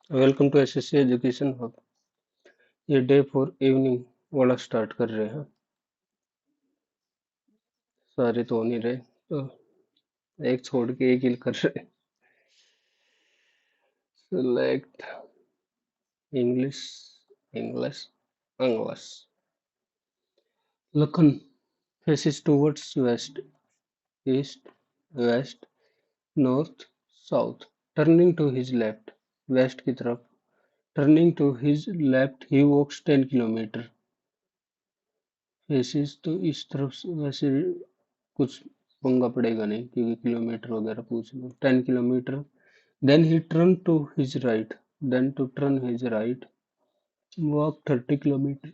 Welcome to SSC education hub. ये day 4 evening वाला start कर रहे हैं। सारे तो हो नहीं रहे, तो एक छोड़ के एक ही कर रहे हैं। Select English, English, English. Lakhan faces towards west, east, west, north, south. Turning to his left, west की तरफ। Turning to his left, he walks 10 kilometer. Faces तो इस तरफ से वैसे कुछ पंगा पड़ेगा नहीं, क्योंकि किलोमीटर वगैरह पूछ लो। 10 kilometre. Then he turn to his right, then to turn his right, walk 30 kilometre.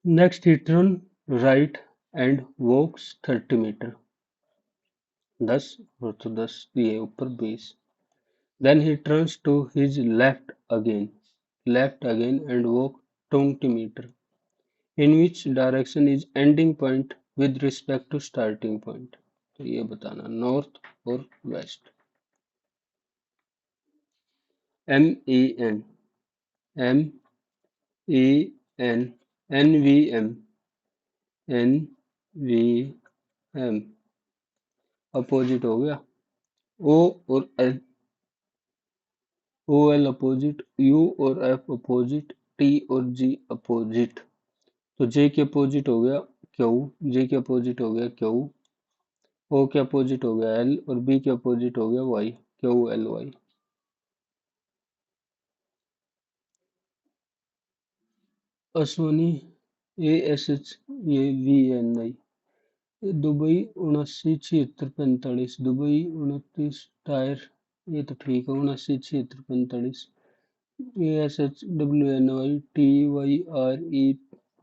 Next he turn right and walks 30 metre. 10 और तो 10, ये ऊपर 20। Then he turns to his left again and walk 20 metre. In which direction is ending point with respect to starting point. तो ये बताना, north और west. MEN, MEN, NVM, NVM opposite हो गया। O और L, OL अपोजिट, U और F opposite, T और G opposite. तो J के अपोजिट हो गया Q, J के अपोजिट हो गया Q, O के अपोजिट हो गया L और B के अपोजिट हो गया Y, QLY। अश्वनी ASH, ये VNI। दुबई 79 76 45, दुबई 29 टायर, ये तो ठीक है। 79 76 45। ASHWNY TYRE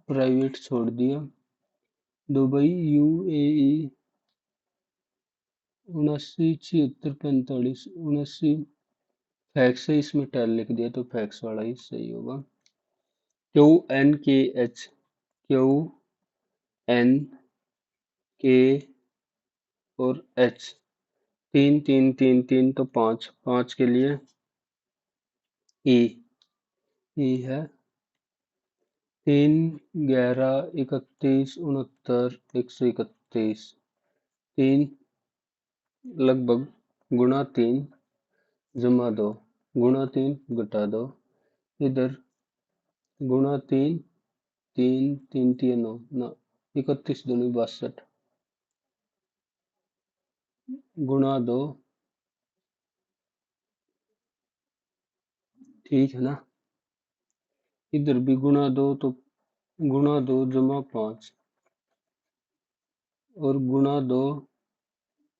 प्राइवेट छोड़ दिया। दुबई UAE 79 76 45, 79 फैक्स है, इसमें टेल लिख दिया तो फैक्स वाला ही सही होगा। QNKH, QNK और H, 3 3 3 3 तो 5, 5 के लिए E, E है 3 11 31 69 131। 3 लगभग गुणा 3 जमा 2, गुणा 3 घटा 2। इधर गुणा 3, 3 3 3 9 ना, 31 दूनी 62, गुणा 2, ठीक है ना। इधर भी गुणा 2, तो गुणा 2 जमा 5 और गुणा 2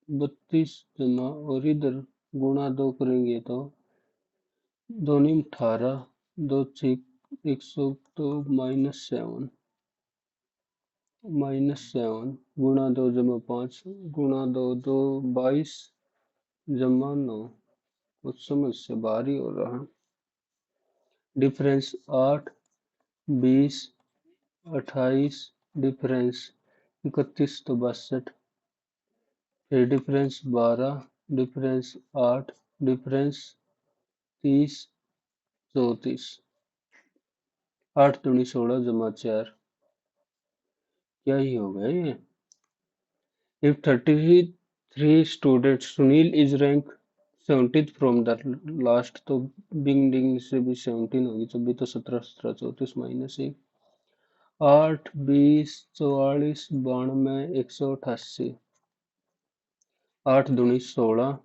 32 जमा, और इधर गुणा 2 करेंगे तो दोनों 18, 2 6 100, तो -7, -7 गुणा 2 जमा 5 गुणा 2 2 22 जमा 9। कुछ समझ से बाहर ही हो रहा है। डिफरेंस 8 20 28, डिफरेंस 31 तो 62, फिर डिफरेंस 12, डिफरेंस 8, डिफरेंस 30 34। 8 दूनी 16 जमा 4, क्या ही होगा ये। If 33 students, Sunil is ranked 17th from the last, तो बिगनिंग से भी 17 होगी, तो भी तो 17 17 34 -1, 8 20 44 92 188। 8 दूनी 16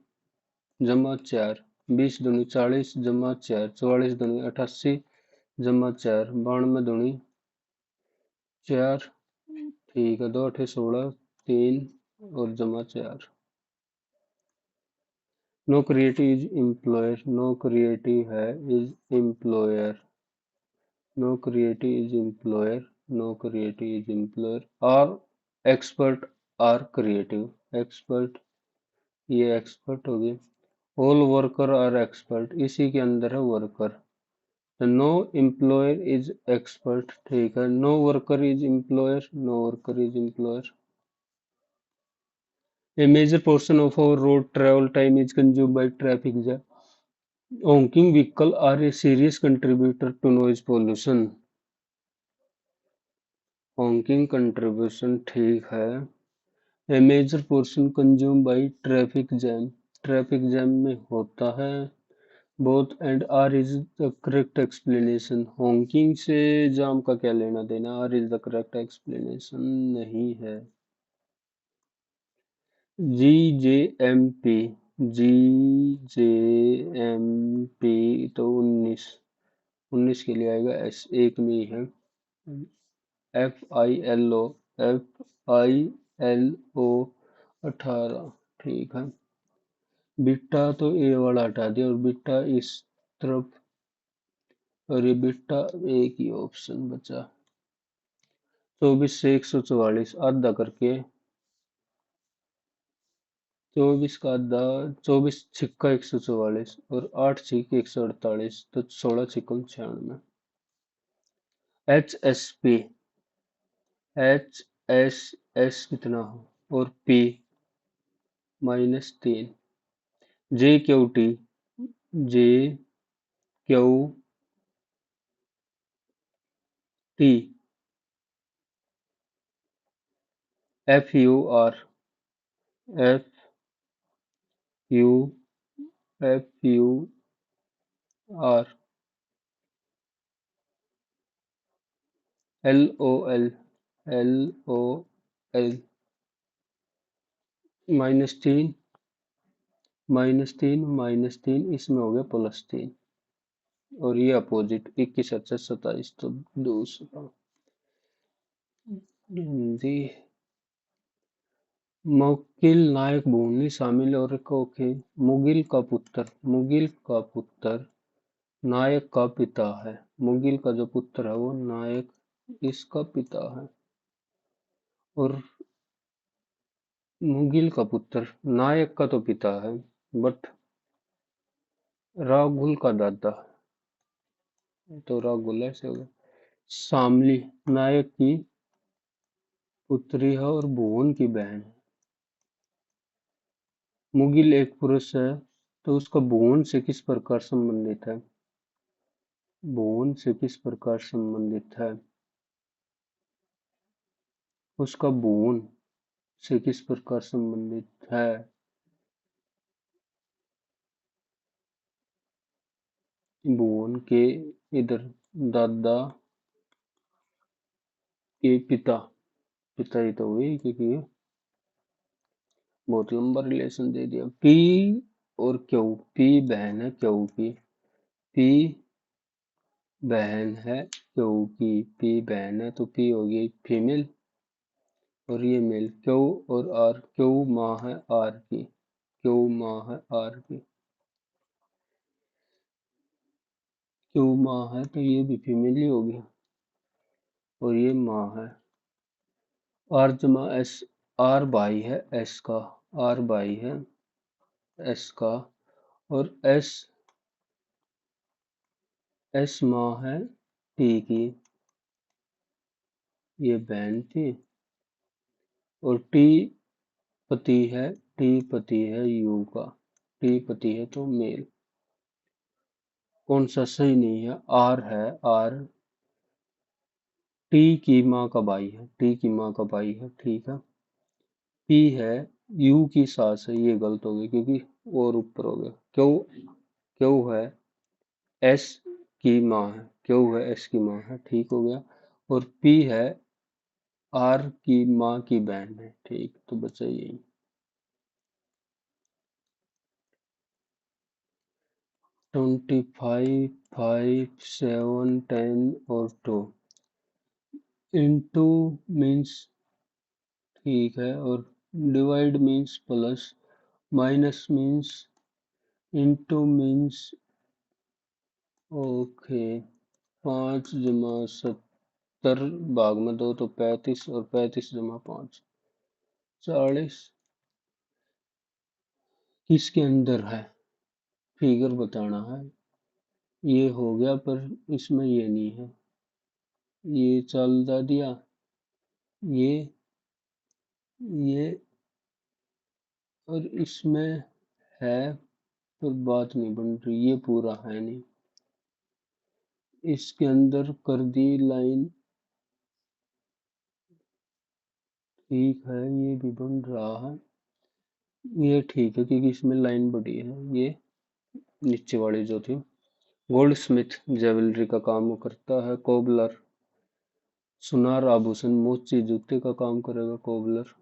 जमा 4, 20 दूनी 40 जमा 4, 44 दूनी 88 जमा 4, 92 दूनी 4, ठीक है। 2 8 16, 3 और जमा 4। No creative is employer, no creative है is employer, no creative is employer, no creative is employer. Are expert are creative, expert ये एक्सपर्ट हो गए। ऑल वर्कर आर एक्सपर्ट, इसी के अंदर है worker. No employer is expert, ठीक है। No worker is employer, no worker is employer. A major portion of our road travel time is consumed by traffic jam. honking vehicle are a serious contributor to noise pollution. honking contribution ठीक है. A major portion consumed by traffic jam. Traffic jam में होता है. Both and R is the correct explanation. honking से जाम का क्या लेना देना. R is the correct explanation नहीं है. G J M P. G J M P तो 19 के लिए आएगा. एस एक में ही है. F I L O. F I L O 18 ठीक है. बीटा तो ए वाला हटा दिया और बीटा इस तरफ और ये बीटा एक ही ऑप्शन बचा. 24 से 144 आधा करके 24 का आधा. 24 छिक्का 144 और 8 छिक 148 तो 16 छिक्कम 96. H S P. H S S कितना हो और P -3. J Q T. J Q T. F U R. F U F U R. L O L. L O L -3 -3 इसमें हो गया +3 और ये अपोजिट 21 अच्छा 27 तो दूसरा. हिंदी. मुकिल नायक भूमि शामिल और ओके. मुगिल का पुत्र नायक का पिता है. मुगिल का जो पुत्र है वो नायक इसका पिता है. और मुगिल का पुत्र नायक का तो पिता है बट राघुल का दादा है तो राघुल ऐसे हो गया. शामली नायक की पुत्री है और भुवन की बहन है. मुगिल एक पुरुष है तो उसका भुवन से किस प्रकार संबंधित है. भुवन से किस प्रकार संबंधित है. उसका भुवन से किस प्रकार संबंधित है. भुवन के इधर दादा के पिता. पिता ही तो हुई क्योंकि बहुत लंबा रिलेशन दे दिया. पी और क्यू. पी बहन है क्यू की. पी बहन है क्यू की. पी बहन है तो पी होगी फीमेल और ये मेल. क्यू और आर. क्यू माँ है आर की. क्यू माँ है आर की. क्यू माँ है तो ये भी फीमेल ही होगी और ये माँ है. आर जमा एस. आर भाई है एस का. आर भाई है एस का और एस एस माँ है टी की. ये बहन थी और टी पति है. टी पति है यू का. टी पति है तो मेल. कौन सा सही नहीं है. आर है. आर टी की माँ का भाई है. टी की माँ का भाई है ठीक है. पी है यू की सास है. ये गलत हो गई क्योंकि और ऊपर हो गया. क्यू क्यू है एस की माँ है. क्यू है एस की माँ है ठीक हो गया. और पी है आर की माँ की बहन है ठीक तो बचा यही. 25 5 7 10 और 2 इंटू मीन्स ठीक है और divide means plus. Minus means into means okay. 5 जमा 70 भाग में 2 तो 35 और 35 जमा 5 40 किसके अंदर है फिगर बताना है. ये हो गया पर इसमें ये नहीं है. ये चल दिया. ये ये और इसमें है पर बात नहीं बन रही, ये पूरा है नहीं। इसके अंदर कर दी लाइन, ठीक है, ये भी बन रहा है, ये ठीक है क्योंकि इसमें लाइन बड़ी है। ये नीचे वाली जो थी, गोल्ड स्मिथ ज्वेलरी का काम करता है। कोबलर सुनार आभूषण मोची जूते का काम करेगा। कोबलर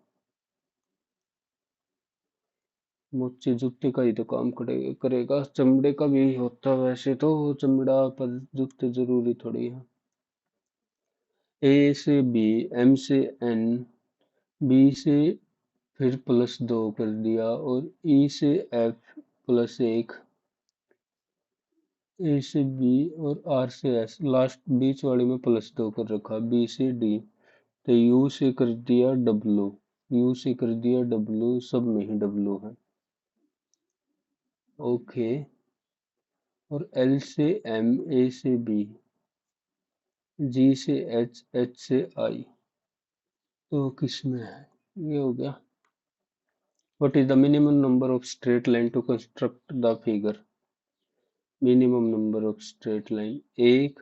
मोची जूते का ही तो काम करेगा। चमड़े का भी होता है वैसे तो, चमड़ा पर जूते जरूरी थोड़ी है। ए से बी, एम से एन, बी से फिर +2 कर दिया, और ई से एफ +1, ए से बी और आर से एस, लास्ट बीच वाले में +2 कर रखा। बी से डी, तो यू से कर दिया डब्लू, यू से कर दिया डब्लू, सब में ही डब्लू है। ओके, और एल से एम, ए से बी, जी से एच, एच से आई, तो किसमें है? ये हो गया। What is the minimum number of straight line to construct the figure? Minimum number of straight line, 1,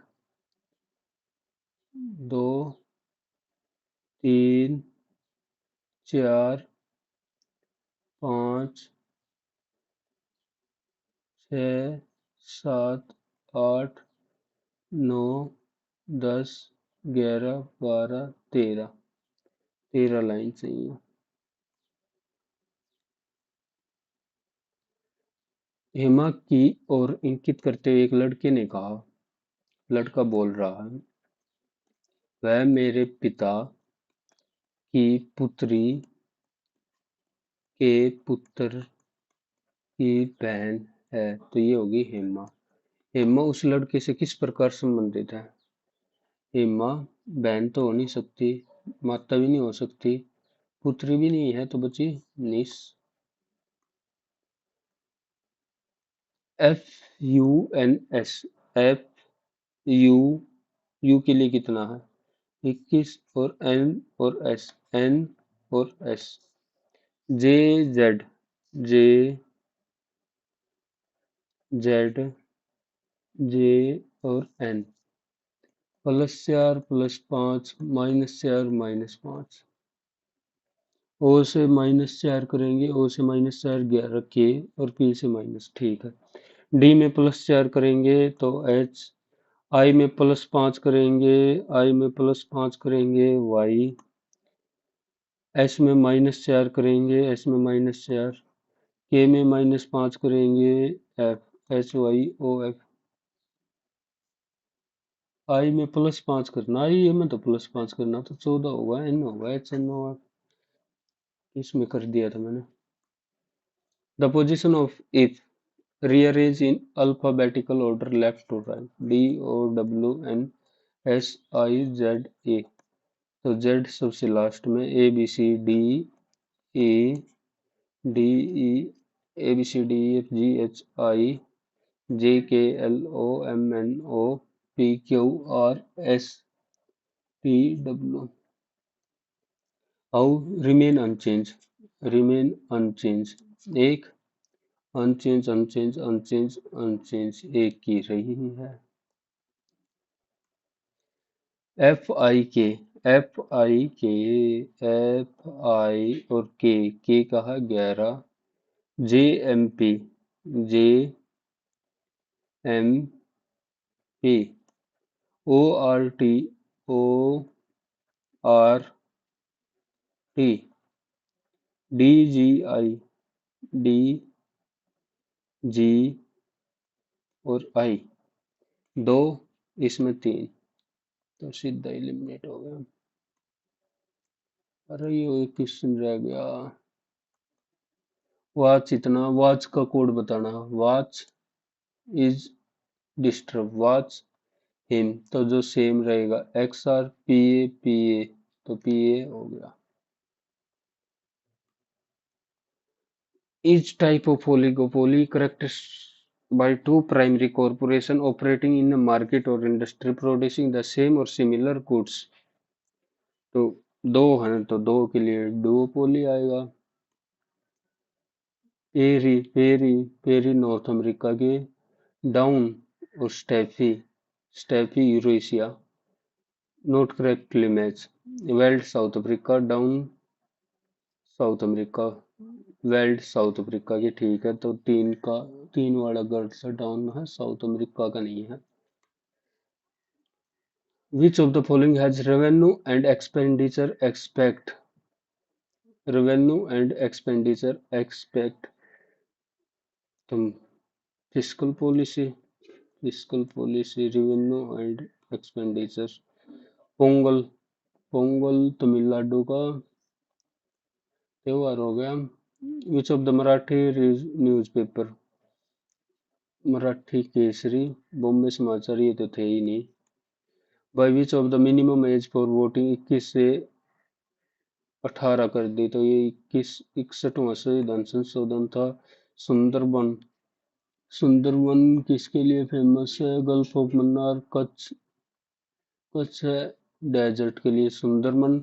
2, 3, 4, 5, 6, 7, 8, 9, 10, 11, 12, 13, 13 line चाहिए। हेमा की ओर इंगित करते हुए एक लड़के ने कहा, लड़का बोल रहा है, वह मेरे पिता की पुत्री के पुत्र की बहन है। तो ये होगी हेमा। हेमा उस लड़के से किस प्रकार संबंधित है? हेमा बहन तो हो नहीं सकती, माता भी नहीं हो सकती, पुत्री भी नहीं है, तो बची निस। FUNS, एफ यू, यू के लिए कितना है? 21, और एन और एस, एन और एस, जे जेड, जे जेड, जे और एन, +4 +5 -4 -5, ओ से -4 करेंगे, ओ से -4 11 के, और पी से माइनस, ठीक है। डी में +4 करेंगे तो एच, आई में +5 करेंगे, आई में +5 करेंगे वाई, एस में -4 करेंगे, एस में -4, के में -5 करेंगे एफ, HYOF, आई में +5 करना, आई में तो +5 करना, तो 14 होगा, एन होगा, HNOF, इसमें कर दिया था मैंने। The position of if, rearrange in alphabetical order left to right, DOWNSIZA, तो Z सबसे लास्ट में, ABCDEFGHIJKLOMNOPQRSTW, how remain unchanged, remain unchanged, एक, अनचेंज अनचेंज अनचेंज अनचेंज, एक की रही है। एफ आई और के कहा 11, JMP, JMP, ORT, ORT, DGI, DG और I, दो, इसमें 3, तो सीधा एलिमिनेट हो गया। अरे ये क्वेश्चन रह गया। वॉच, इतना वॉच का कोड बताना, watch is disturb, watch him, तो जो सेम रहेगा XR PA, तो PA हो गया। Each type of oligopoly characterized by two primary corporations operating in a market or industry producing the same or similar goods, तो दो हैं तो दो के लिए duopoly आएगा। Prairie prairie prairie North America के, डाउन और steppe steppe Eurasia, not correctly match. Veld South Africa, down South America, veld South Africa की, ठीक है, तो तीन वाला गर्ल्स डाउन है, साउथ अमेरिका का नहीं है। Which of the following has revenue and expenditure expect, तुम fiscal policy revenue and expenditure. Pongal Pongal Tamil Nadu का त्योहार हो गया। Which of the Marathi newspaper, Marathi Kesari, Bombay समाचार, ये तो थे ही नहीं। By which of the minimum age for voting 21 से 18 कर दी, तो ये 61वां संविधान संशोधन था। सुंदरबन सुंदरबन किसके लिए फेमस है? गल्फ ऑफ मन्नार, कच्छ है डेजर्ट के लिए। सुंदरबन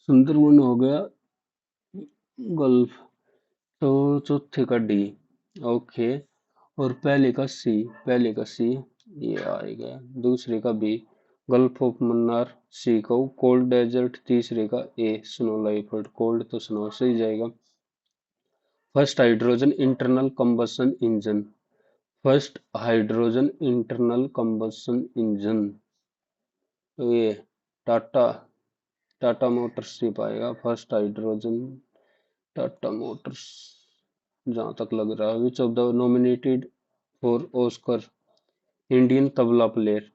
सुंदरबन हो गया गल्फ, तो चौथे का डी। ओके, और पहले का सी ये आएगा। दूसरे का बी, गल्फ ऑफ मन्नार। सी का कोल्ड डेजर्ट। तीसरे का ए, स्नो लाइफर्ड। कोल्ड तो स्नो से ही जाएगा। First hydrogen internal combustion engine, first hydrogen internal combustion engine, तो ये टाटा टाटा मोटर्स से पाएगा फर्स्ट हाइड्रोजन, टाटा मोटर्स जहां तक लग रहा है। Which of the nominated for Oscar Indian tabla player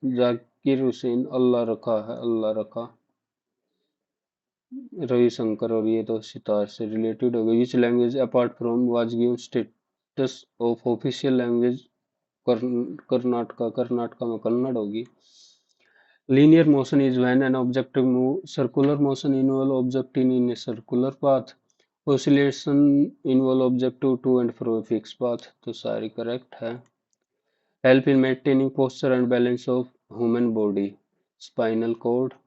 Zakir Hussain, Alla Rakha है, अल्लाह रखा, रविशंकर। और ये तो सितार से रिलेटेड हो गई। Which language apart from was given status of official language, Karnataka में कन्नड़ होगी। Linear motion is when an object moves. Circular motion involve object in a circular path. Oscillation involve object to and fro a fixed path. तो सारी correct है। Help in maintaining posture and balance of human body. Spinal cord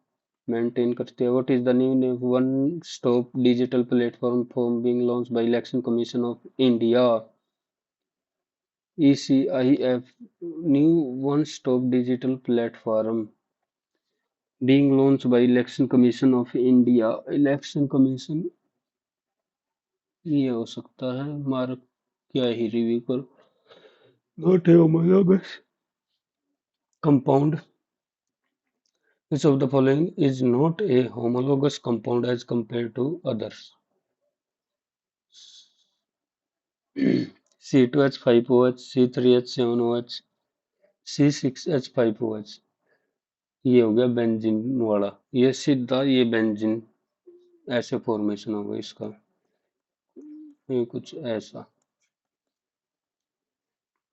maintain करते हैं। What is the new name? One stop digital platform form being launched by Election Commission of India. ECIF, new one stop digital platform being launched by Election Commission of India. Election commission, ये हो सकता है mark, क्या ही review कर, not a homologous compound. Which of the following is not a homologous compound as compared to others? C2H5OH, C3H7OH, C6H5OH। ये हो गया benzene वाला, ये सीधा ये बेंजीन, ऐसे फॉर्मेशन होगा इसका, ये कुछ ऐसा,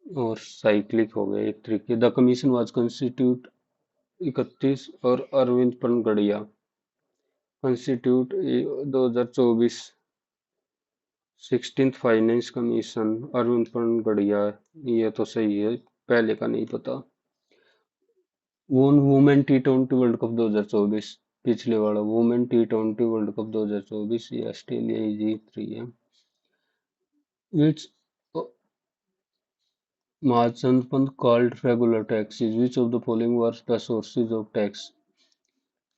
और साइक्लिक हो गया एक तरीके। द कमीशन वाज कॉन्स्टिट्यूट 31 और Arvind Panagariya constitute 2024 16th finance commission Arvind Panagariya, ये तो सही है, पहले का नहीं पता। वुमेन T20 वर्ल्ड कप 2024, पिछले वाला वुमेन T20 वर्ल्ड कप 2024, ये ऑस्ट्रेलिया ही जीत रही है। विच Mahachand Pant called regular taxes. Which of the following were the sources of tax?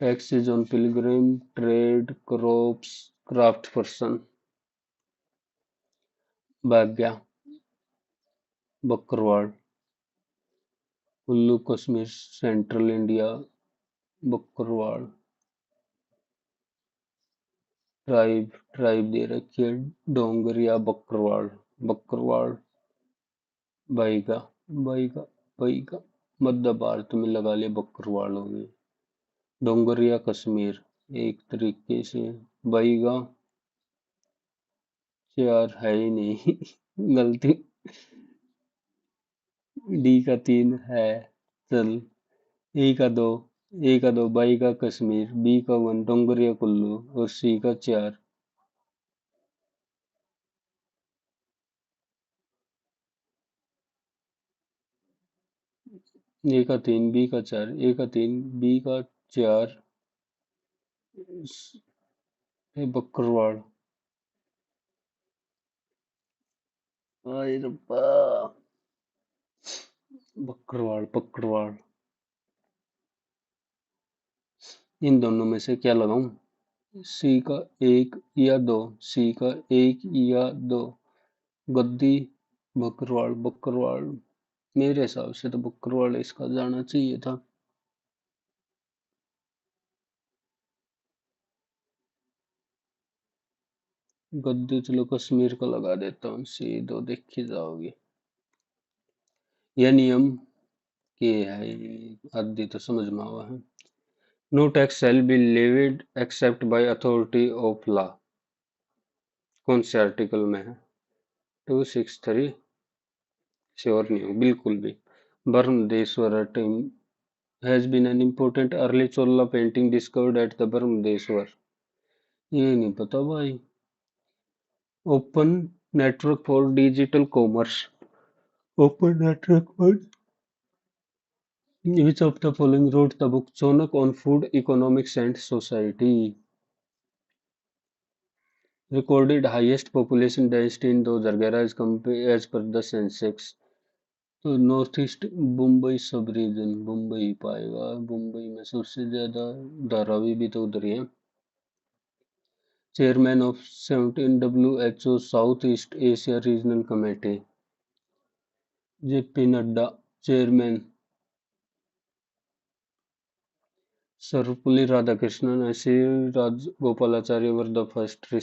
Taxes on pilgrim, trade, crops, craft person. भाग्या, Bakarwal, Kullu Kashmir, central India, Bakarwal. Tribe दे रखी है, डोंगरिया, बकरवाल, बकरवाल। बैगा, बैगा, बैगा, मध्य भारत में लगा ले बकरवाल हो गए। डोंगरिया कश्मीर, एक तरीके से। बैगा यार है ही नहीं गलती। डी का 3 है, चल। ए का दो बाई का कश्मीर, बी का 1 डोंगरिया कुल्लू, और सी का 4। ए का 3, बी का 4, ए का 3, बी का 4, बकरवाड़। आय रब्बा। बकरवाल पकड़वाल। इन दोनों में से क्या लगाऊं? सी का एक या दो। सी का एक या दो। गद्दी। बकरवाल बकरवाल। मेरे हिसाब से तो बकरवाल इसका जाना चाहिए था। गद्दी चलो कश्मीर का लगा देता हूँ। सी दो देखी जाओगी। यह नियम के है। आदि तो समझ में आवा है। No tax shall be levied except by authority of law. कौन से आर्टिकल में है? 263। श्योर नहीं हूँ बिल्कुल भी। ब्रह्मदेश्वर has been an important early Chola painting discovered at the ब्रह्मदेश्वर। ये नहीं पता भाई। Open network for digital commerce. Open network for which of the following wrote the book Chonak on food economics and society? Recorded highest population density in 2011 as per the census। तो north east Mumbai सब reason Mumbai पाएगा। मुंबई में सबसे ज्यादा धारावी भी तो उधर ही है। Chairman of 17 WHO south east Asia regional committee. JP Nadda chairman. Sarvepalli Radhakrishnan ऐसे राजगोपालाचार्य वर द फर्स्ट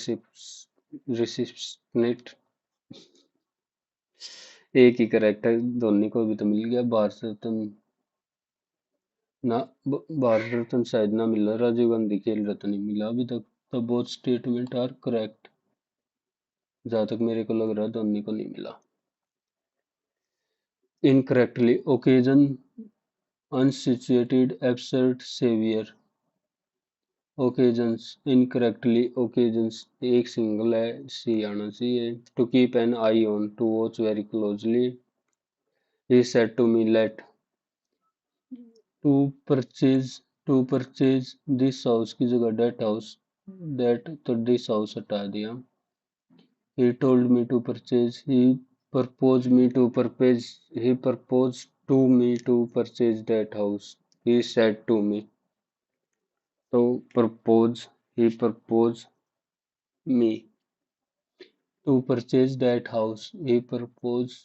रिसिप्शनिस्ट। एक ही करेक्ट है। धोनी को भी तो मिल गया भारत रत्न। ना भारत रत्न शायद ना मिला। राजीव गांधी खेल रत्न नहीं मिला अभी तक। तो बोथ स्टेटमेंट आर करेक्ट। जहां तक मेरे को लग रहा है धोनी को नहीं मिला। Incorrectly occasion unsituated absurd savior। occasions incorrectly occasions एक सिंगल है। सी आना चाहिए। to keep an eye on to watch very closely। he said to me let to purchase this house की जगह that house। that तो this house हटा दिया। he told me to purchase he proposed to me to purchase that house। he said to me तो he proposed me to purchase that house। he proposed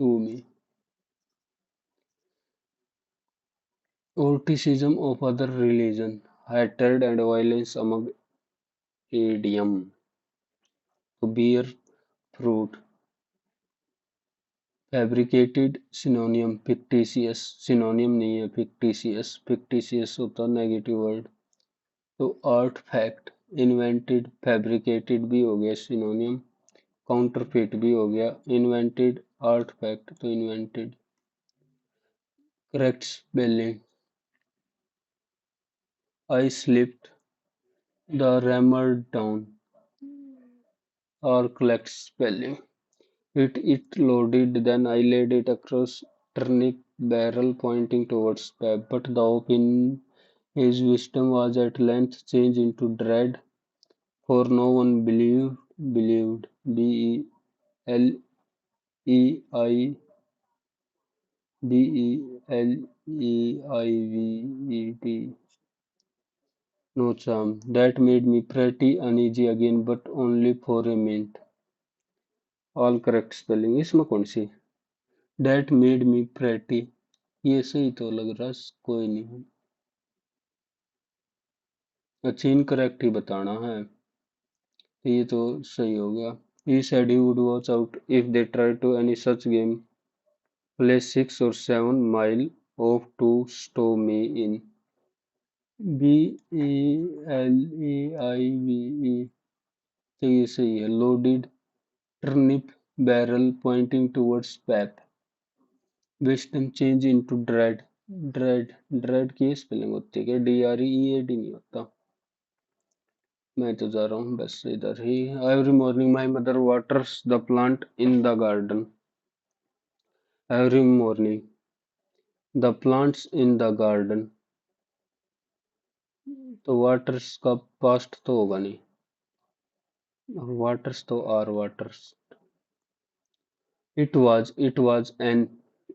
to me। Occultism of other religion, hatred and violence among idiom। To bear fruit। Fabricated synonym fictitious। synonym नहीं है fictitious। fictitious होता negative word. तो artifact invented fabricated भी हो गया synonym। Counterfeit भी हो गया। इन्वेंटेड आर्टिफैक्ट तो invented. Correct spelling. I slipped the rammer down और correct spelling. it loaded then I laid it across turnip barrel pointing towards Pep, but the hope in his wisdom was at length changed into dread, for no one believed Believed no charm. That made me pretty uneasy again, but only for a minute। All correct spelling। इसमें कौन सी? That made me pretty। ये सही तो लग रहा है। कोई नहीं। अच्छा इनकरेक्ट ही बताना है। ये तो सही हो गया। He said he would watch out if they tried to any such game, play 6 or 7 miles off to stow me in। Believe तो ये सही है। Loaded turnip barrel pointing towards Pep। Wisdom change into dread। dread की spelling होती है क्या? DREAD नहीं होता। मैं तो जा रहा हूँ बस इधर ही। Every morning my mother waters the plant in the garden. Every morning the plants in the garden. तो वाटर्स का पास्ट तो होगा नहीं। वाटर्स तो are waters. It was an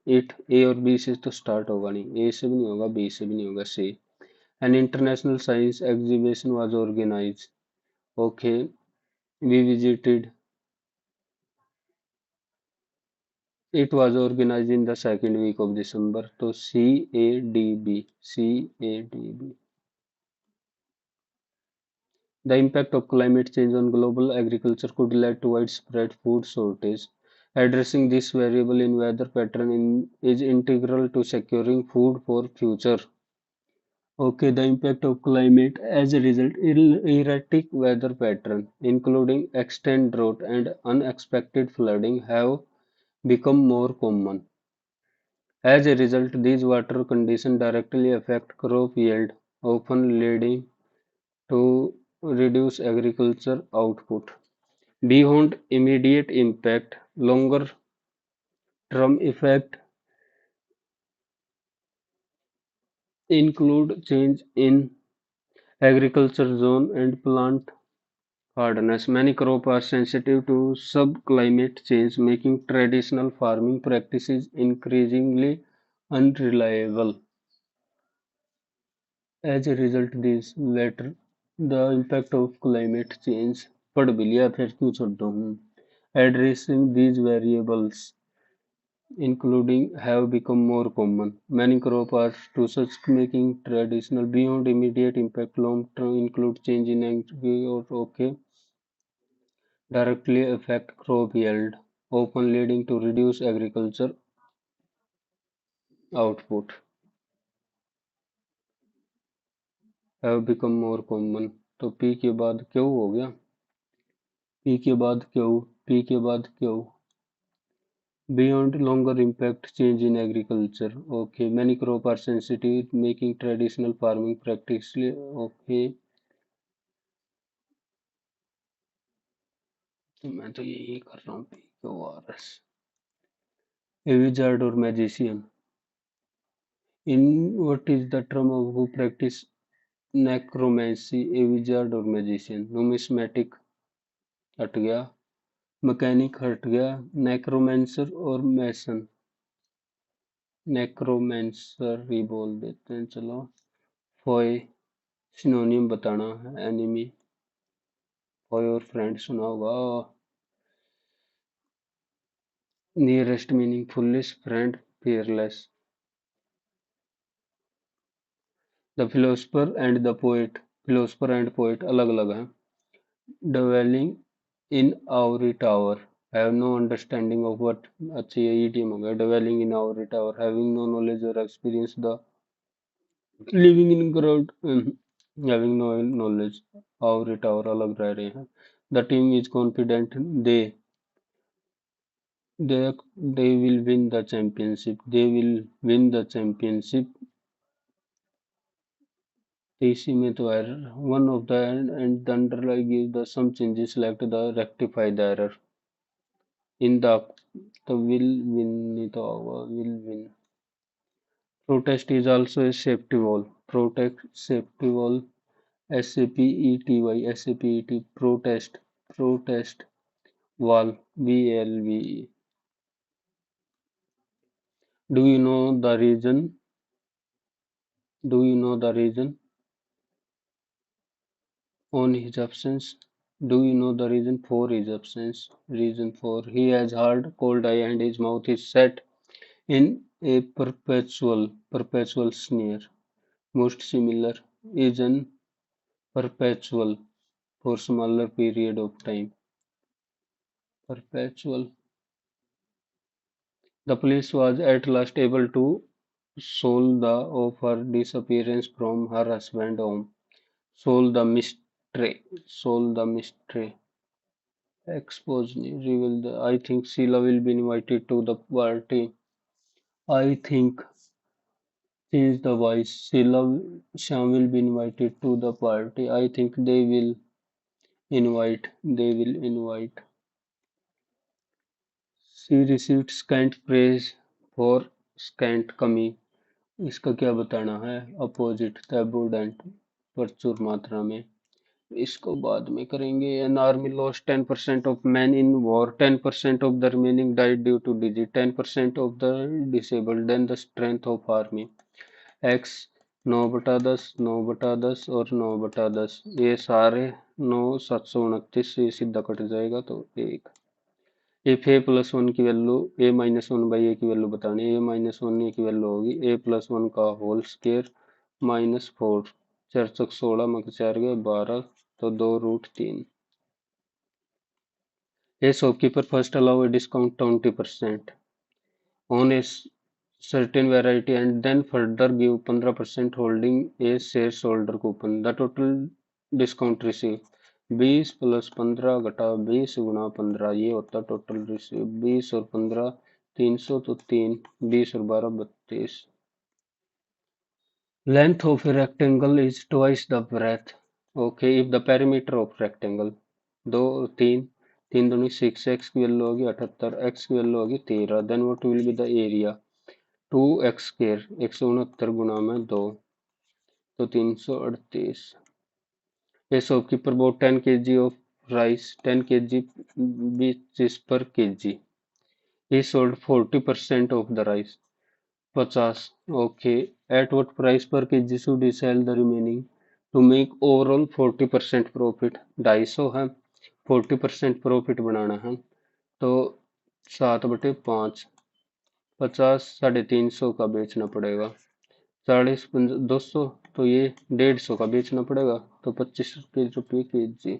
it A और बी से तो स्टार्ट होगा नहीं, ए से भी नहीं होगा, बी से भी नहीं होगा, C. An international science exhibition was organise. Okay, we visited, it was organise in the second week of December, तो C A D B, C A D B. The impact of climate change on global agriculture could lead to widespread food shortage. Addressing this variable in weather pattern is integral to securing food for future. Okay, the impact of climate as a result, erratic weather pattern, including extended drought and unexpected flooding, have become more common. As a result, these water conditions directly affect crop yield, often leading to reduced agriculture output. Beyond immediate impact, longer-term effects include change in agriculture zone and plant hardness. Many crops are sensitive to sub-climate change, making traditional farming practices increasingly unreliable. As a result, these latter, the impact of climate change, पढ़ भी लिया फिर क्यों छोड़ दूँ? Addressing these variables including have become more common. Many crop are to such making traditional beyond immediate impact long term include change in or okay directly affect crop yield, often leading to reduced agriculture output. Have become more common. तो P के बाद क्यों हो गया? P के बाद क्यों? P के बाद क्यों? Beyond longer impact change in agriculture. Okay, many crop are sensitive, making traditional farming practice. Okay, तो मैं तो यही कर रहा हूँ, PQRS। A wizard or magician. In what is the term of who practice necromancy? A wizard or magician. Numismatic हट गया, mechanic हट गया, नेक्रोमेंसर और मैसन। नेक्रोमेंसर ही बोल देते हैं, चलो। फॉय सिनोनियम बताना है, एनिमी, फॉय और फ्रेंड सुना होगा। Nearest meaning foolish, friend fearless. The philosopher and the poet, philosopher and poet अलग अलग हैं। dwelling in ivory tower, have no understanding of what, अच्छा ये idiom हो गया। dwelling in ivory tower, having no knowledge or experience, the living in crowd, having no knowledge, ivory tower अलग रह रहे हैं। the team is confident they they will win the championship, they will win the championship। इसी में तो error, one of the and the underlie give the some changes, select the rectify the error in the, तो will win नहीं तो होगा will win। protest is also a safety wall, protect safety wall, SAPETY, protest wall, VLVE। do you know the reason do you know the reason on his absence? Do you know the reason for his absence? Reason for he has hard cold eye and his mouth is set in a perpetual sneer. Most similar is an perpetual for smaller period of time. Perpetual. The police was at last able to solve the of her disappearance from her husband's home. Solve the mystery. Solve the mystery. Expose me, reveal the. I think Sheila will be invited to the party. I think change the voice. Sheila Sham will be invited to the party. I think they will invite. They will invite. She received scant praise for scant कमी। इसका क्या बताना है? Opposite, abundant, प्रचुर मात्रा में। इसको बाद में करेंगे। An army lost 10% of man in war, 10% of the remaining died due to disease, 10% of the disabled, then the strength of army x. 9/10, 9/10 और 9/10, ये सारे 9, 729 से सीधा कट जाएगा तो 1। इफ ए प्लस वन की value a minus one by a की value बतानी है। ए माइनस वन ए की वैल्यू होगी ए प्लस वन का होल स्क्वायर -4, 4 × 16 में 4 गए 12, तो 2√3। A shopkeeper first allow a discount 20% on a certain variety and then further give 15% holding a shareholder coupon. The total discount received 20 + 15 - 20 × 15, ये होता टोटल रिसीव। 20 और 15 300, तो 3, 20 और 12 32। Length of a rectangle is twice the breadth. Okay, if the perimeter of rectangle 2 और 3, 3 दूनी 6, x की value होगी 78, x की वैल्यू होगी 13, then what will be the area? 2x², 169 गुना में 2, तो 338। A shopkeeper bought 10 kg of rice, 10 kg beans per kg. He sold 40% of the rice, 50। Okay, at what price per kg should he sell the remaining to make overall 40% profit? 250 है, 40% profit बनाना है, तो 7/5, 50 350 का बेचना पड़ेगा। 40 200, तो ये 150 का बेचना पड़ेगा, तो 25 रुपये के जी।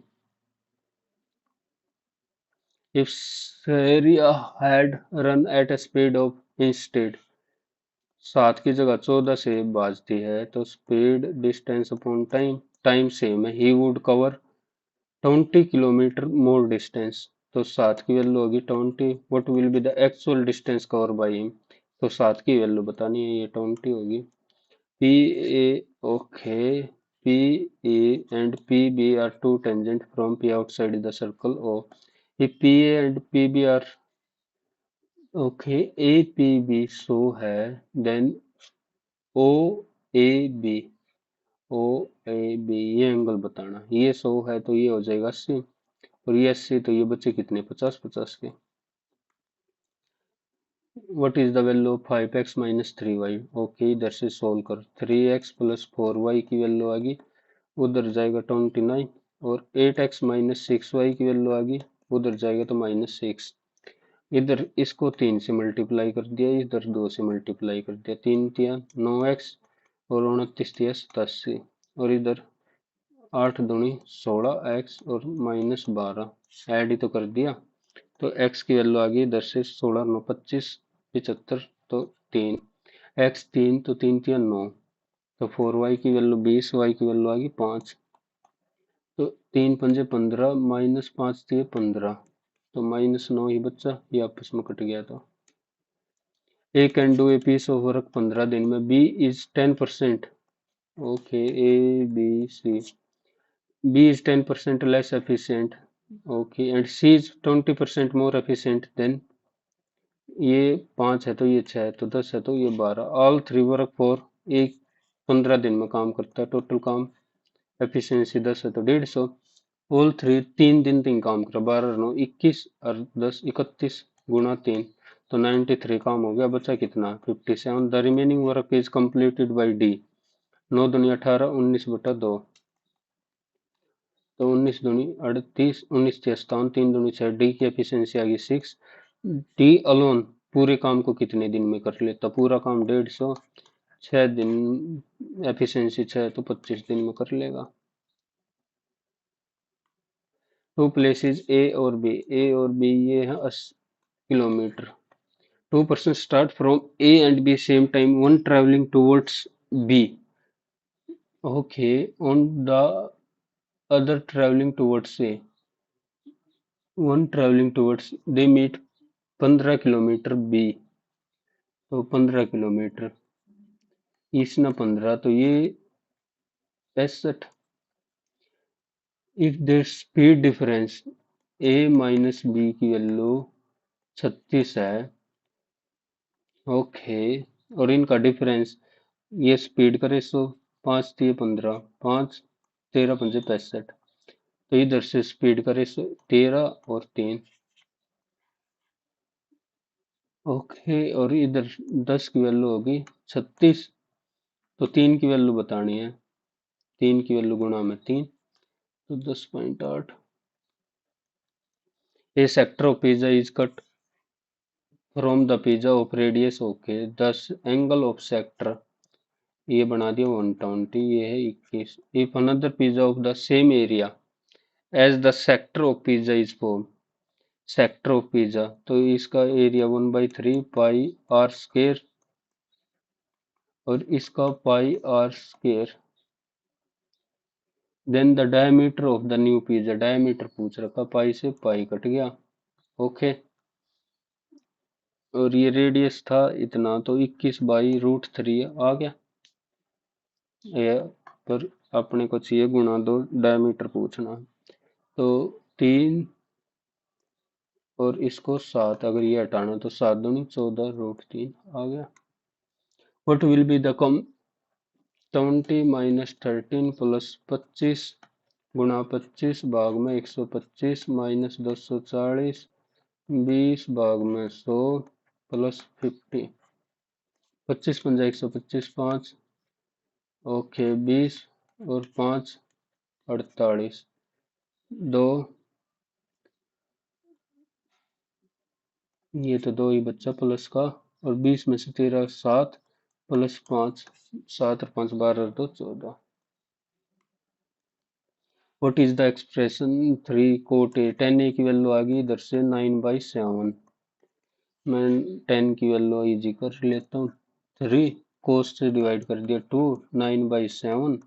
If Sharia had run at a speed of instead 7 की जगह 14 से भाजती है, तो speed distance upon time, time same है, he would cover 20 kilometre more distance, तो 7 की वैल्यू होगी 20। What will be the actual distance cover by him, तो 7 की वैल्यू बतानी है, ये 20 होगी। P A, okay, P A and P B are two tangent from P outside the circle O. if P A and P B are, okay, A P B सो है, then O A B, O A B ये angle बताना, ये 100 है तो ये हो जाएगा 80, और ये 80, तो ये बच्चे कितने 50 के। What is the value of 5x - 3y? Okay, इधर से सोल्व कर, 3x + 4y की वैल्यू आ गई, उधर जाएगा 29, और 8x - 6y की वैल्यू आ गई, उधर जाएगा तो -6। इधर इसको 3 से मल्टीप्लाई कर दिया, इधर 2 से मल्टीप्लाई कर दिया, 3 तिया 9x और 29 तिया 87, और इधर 8 दूनी 16x और -12 ऐड ही तो कर दिया, तो x की वैल्यू आ गई इधर से 16 9 25 75, तो 3 x 3, तो 3 तिया 9, तो 4y की वैल्यू 20, y की वैल्यू आ गई 5, तो 3 पंजे 15 -5 तिया 15, तो -9 ही बच्चा, ये आपस में कट गया था। A can do a piece of work 15 दिन में, B is 10%, okay, A, B, C, B is 10% less efficient, okay, and C is 20% more efficient than, ये 5 है तो ये 6 है, तो 10 है तो ये 12, ऑल 3 वर्क फॉर, एक 15 दिन में काम करता है, टोटल काम एफिशिएंसी 10 है तो 150, ऑल 3 3 दिन तीन काम करा, 12 9 21 और 10 31 गुणा 3, तो 93 काम हो गया, बचा कितना 57। The remaining work is completed by D, 9 दूनी 18, 19/2, तो 19 दूनी 38, 19 तिया 57, 3 दूनी 6, डी की एफिशिएंसी आ गई 6। डी अलोन पूरे काम को कितने दिन में कर लेता, पूरा काम 150, 6 दिन, एफिशिएंसी 6 तो 25 दिन में कर लेगा। टू प्लेसेस ए और बी, ए और बी ये है 80 kilometre. Two persons start from A and B same time, one traveling towards B. Okay, on the other traveling towards A. One traveling towards, they meet 15 kilometre B, तो 15 kilometre, इसना 15, तो ये 65। If their speed difference A - B की value 36 है, okay, और इनका difference, ये speed का ratio 5 3 15, 5 13 5 65, तो इधर से स्पीड करे 13 और 3। ओके, और इधर 10 की वैल्यू होगी 36, तो 3 की वैल्यू बतानी है। 3 की वैल्यू गुणा में 3, तो 10.8। A sector of pizza is cut from the pizza of radius okay, 10 angle of sector, ये बना दिया 120, ये है 21। If another pizza of the same area as the sector of pizza is form, sector of pizza, तो इसका area 1/3 pi r square, और इसका pi r square. Then the diameter of the new pizza, diameter पूछ रखा, पाई से pi cut गया। Okay, और ये रेडियस था इतना, तो 21/√3 आ गया ये। पर अपने को चाहिए गुणा 2, डायमीटर पूछना है। तो 3 और इसको 7, अगर ये हटाना तो 7 दूनी 14√3 आ गया। What will be the 20 - 13 plus 25 गुणा 25 भाग में 125 माइनस 240, 20 भाग में 100 प्लस 50, 25 × 125 5, ओके 20 और 5 48, 2, ये तो 2 ही बच्चा प्लस का, और 20 में से 13 7 प्लस 5, 7 और 5 12 और 2 14। What is the expression 3 cot A, 10a की वैल्यू आ गई इधर से 9/7, मैं 10 की वैल्यू इजी कर लेता हूँ, 3 कोस से डिवाइड कर दिया 2, 9/7,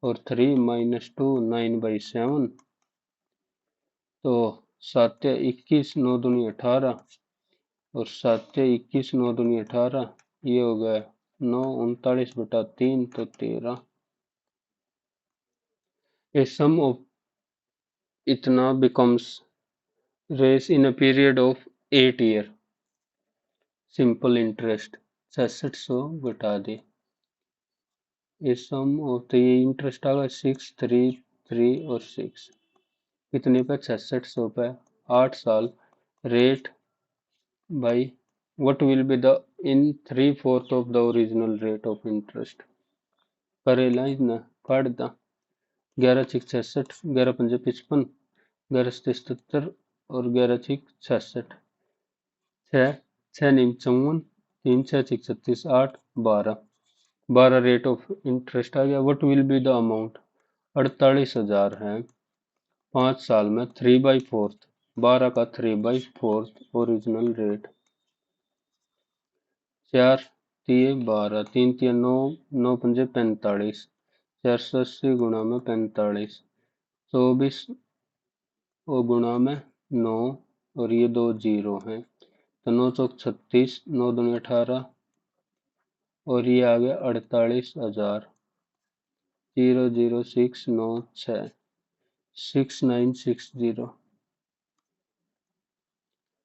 और 3 माइनस 2 9/7, तो 7 या 21 9 दूनी 18, और 7 या 21 9 दूनी 18, ये हो गया 9 39/3, तो 13। ए सम ऑफ इतना becomes Rs in a period of 8 year, simple interest 6600 घटा दे। ए सम ऑफ, तो ये इंटरेस्ट आ गया 6 3 3 और 6, कितने पे 6600 पे, 8 साल, rate by what will be the in 3/4 of the original rate of interest, करेला इतना काट दा, 11 6 66, 11 5 55, 11 7 77, और 11 6 66, 6 6 9 54, 3 6 6 36, 8 12, 12 रेट ऑफ इंटरेस्ट आ गया। What will be the amount, 48,000 है 5 साल में, 3/4, 12 का 3/4 ओरिजिनल रेट, 4 तिये 12, 3 तिया 9, 9 पंजे 45, 480 गुणा में 45, 24 और गुणा में 9, और ये 2 जीरो हैं, तो 9 चौक 36, 9 दूनी 18, और ये आ गया 48,000, 00696 6960।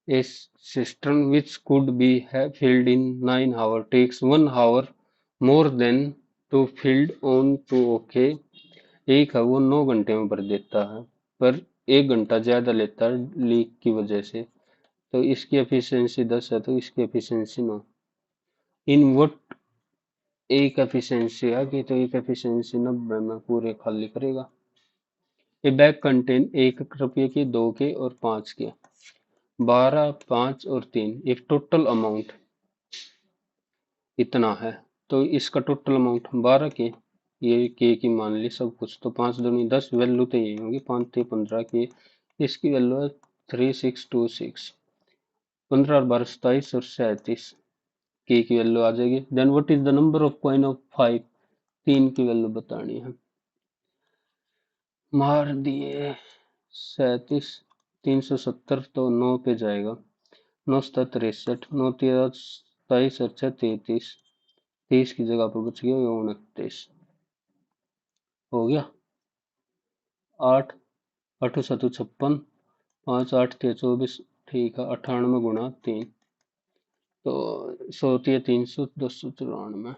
A cistern which could be filled in 9 hours takes 1 hour more than to filled on to okay, एक है वो 9 घंटे में भर देता है, पर 1 घंटा ज्यादा लेता है लीक की वजह से, तो इसकी एफिशिएंसी 10 है, तो इसकी एफिशिएंसी 9। इन वट एक एफिशिएंसी आ गई, तो एक एफिशिएंसी 90 में पूरे खाली करेगा। ए बैग कंटेन 1 रुपये के, 2 के और 5 के, 12 5 और 3, एक टोटल अमाउंट इतना है, तो इसका टोटल अमाउंट 12 के, ये के की मान ली सब कुछ, तो 5 दूनी 10, वैल्यू तो यही होगी, 5 ते 15 के, इसकी वैल्यू है 3626, 15 और 12 27 और 37 के की वैल्यू आ जाएगी। Then what is the number of coin of 5, 3 की वैल्यू बतानी है, मार दिए 37, 370, तो 9 पे जाएगा, 9 7 63, 9 13 27 और 6 33, 30 की जगह पर बच गया 29, हो गया 8 8 7 56, 5 8 3 24, ठीक है 98 गुणा 3, तो 100 300, 294।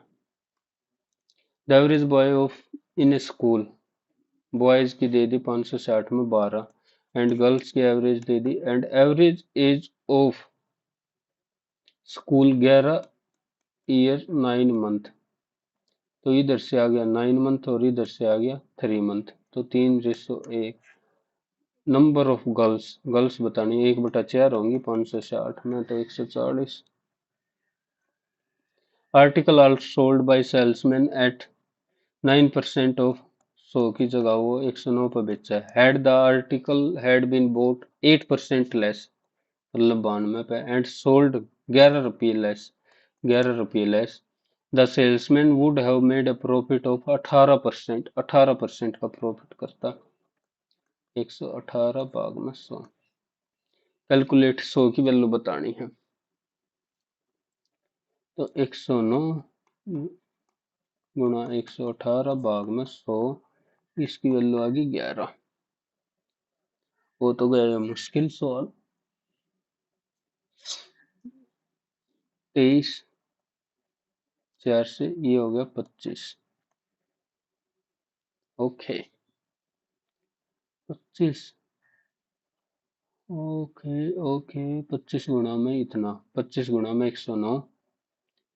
The average boy of in A school boys की दे दी 560 में 12, एंड गर्ल्स की average they the, and average age of school 11 year 9 month. तो इधर से आ गया 9 मंथ और इधर से आ गया 3 मंथ, तो 3:1। नंबर ऑफ गर्ल्स, गर्ल्स बतानी 1/4 होंगी 560 में, तो 140। Article are sold by salesman at 9% off, 100 की जगह वो 109 पर बेचा है। Had the article had been bought 8% less, मतलब 92 पे, एंड सोल्ड 11 रुपये लेस, 11 रुपये less, the salesman would have made a profit of 18%, 18% का प्रॉफिट करता। 118 भाग में 100। कैलकुलेट 100 की वैल्यू बतानी है, तो 109 गुणा 118 भाग में 100, इसकी वैल्यू आ गई 11। वो तो गया मुश्किल सवाल। 23 4 से ये हो गया 25। ओके 25। ओके ओके 25 गुणा में इतना, 25 गुणा में 109,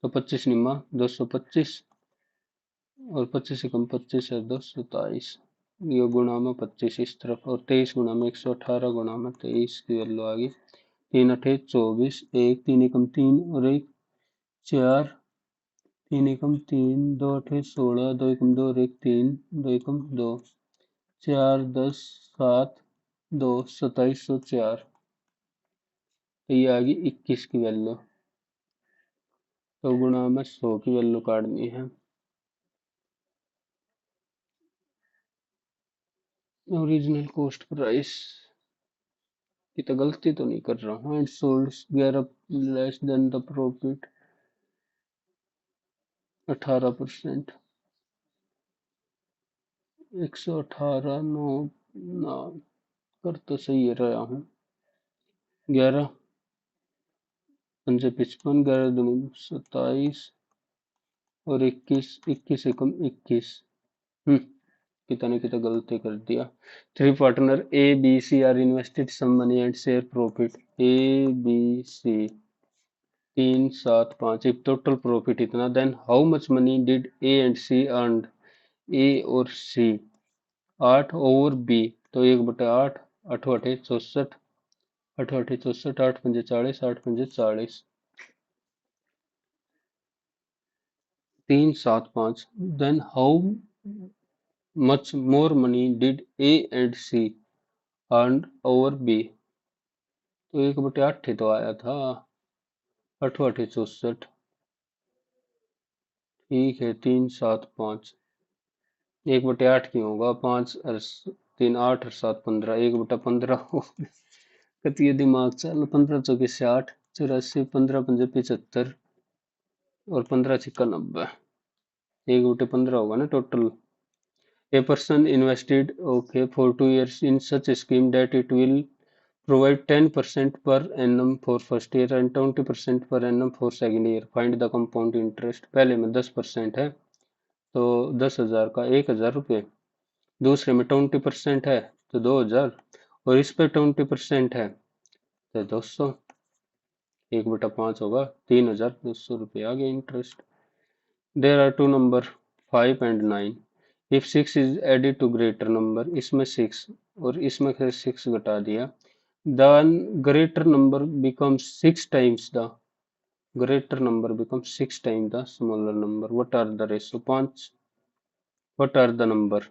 तो 25 निम्मा 225, और 25 से कम 25 है 227, ये गुणा में 25 इस तरफ, और 23 गुणा में 118 गुणा में 23 की वैल्यू आ गई 3 × 8 = 24, एक 3 एकम 3 और एक 4, 3 एकम 3, 2 × 8 = 16, 2 एकम 2 और एक 3, 2 एकम 2, 4 10 7 2 2704, तो ये आ गई 21 की वैल्यू। तो गुणा में 100 की वैल्यू काटनी है। ओरिजिनल कॉस्ट प्राइस की तो गलती तो नहीं कर रहा हूँ, and sold 11 less than the profit 18%, 118 9 ना कर तो सही रहा हूँ। 11 पंजे 55, 11 दूनी 27, और 21 एकम 21। कितने की तो गलती कर दिया। 3 partner A B C are invested some money and share profit. A B C 3 7 5, एक टोटल प्रॉफिट इतना, then how much money did A and C earn. A और सी 8 और बी, तो 1/8, 8 8 64, 8 8 64, 8 पंजे 40, 8 पंजे 40, 3 7 5, then how much more money did A and C earn over B, तो 1/8 ही तो आया था, 8 8 64, ठीक है 3 7 5, 1/8 क्यों होगा, 5 और 3 8 और 7 15, 1/15 हो कतिये दिमाग चल, 15 चौके 60, 84, 15 पंजे 75, और 15 छिक्का 90, 1/15 होगा ना total. A person invested okay for 2 years in such a scheme that it will provide 10% per annum for first year and 20% per annum for second year. Find the compound interest। पहले में 10% है तो 10,000 का 1,000 रुपये, दूसरे में 20% है तो 2,000, और इस पे 20% है तो 200, 1/5 होगा 3,200 रुपये आ गया interest. There are two number 5 and 9. If 6 is added to greater number, इसमें 6 और इसमें से 6 घटा दिया, then greater number becomes 6 times the greater number becomes 6 times the smaller number. What are the ratio? 5. What are the number?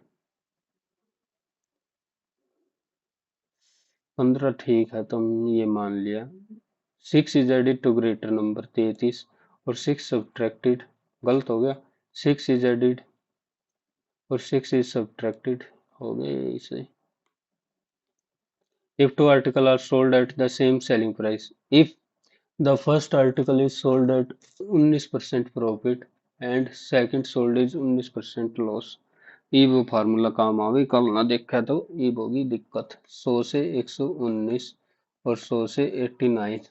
15 ठीक है, तुम ये मान लिया। 6 is added to greater number 33, और 6 subtracted गलत हो गया, 6 is added और 6 is subtracted हो गए इसे। If two articles are sold at the same selling price, if the first article is sold at 19% profit and second sold is 19% loss, ई वो formula काम आवे, कल ना देखा तो ई होगी दिक्कत। 100 से 119 और 100 से 89,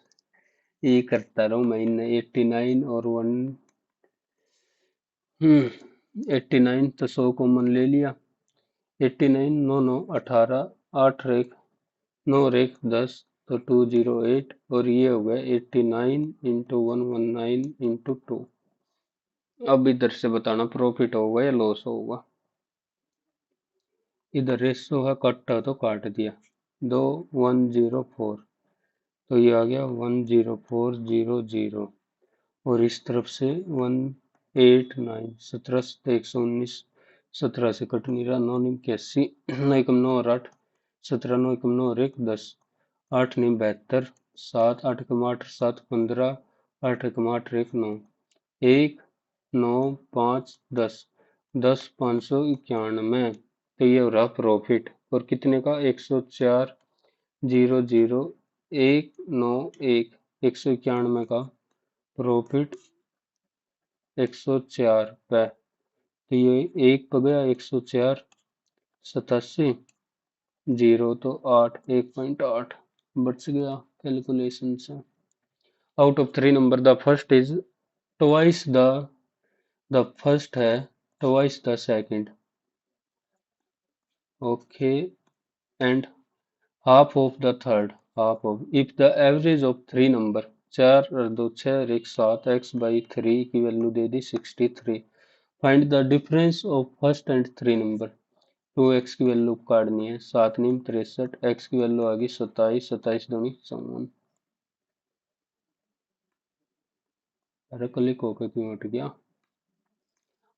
ये करता रहूं मैं, 89 और 1 89, तो 100 कॉमन ले लिया, 89 9 9 18, 8 रेख 9 रेख 10, तो 208, और ये हो गया 89 इंटू 119 इंटू 2। अब इधर से बताना प्रॉफिट होगा या लॉस होगा। इधर रेशो है, कट्टा तो काट दिया, दो 104, तो ये आ गया 10400, और इस तरफ से 189, 17 से 119, 17 से कट नहीं रहा, 9 9 81, 9 एकम 9 और 8, 17 9 एकम 9 और 1 10, 8 9 72, 7 8 एकम 8 7 15, 8 एकम 8 1 9, 1 9 5 10, 10 591, तो ये हो रहा प्रॉफिट, और कितने का, 104,001 191, 191 का प्रॉफिट, 104 रुपये, तो ये एक पे गया 104, 87, जीरो तो 8, 1.8 बच गया कैलकुलेशन से। Out of three number the first is twice the first है twice the second, okay, and half of the third, half of, if the average of three number, चार और दो छः और एक सात, x by 3 की value they the 63, find the difference of first and three number, 2x की value काटनी है, 7 नीम 63, x की वैल्यू आ गई 27, 27 दूनी 54, अरे क्लिक होकर क्यों उठ गया।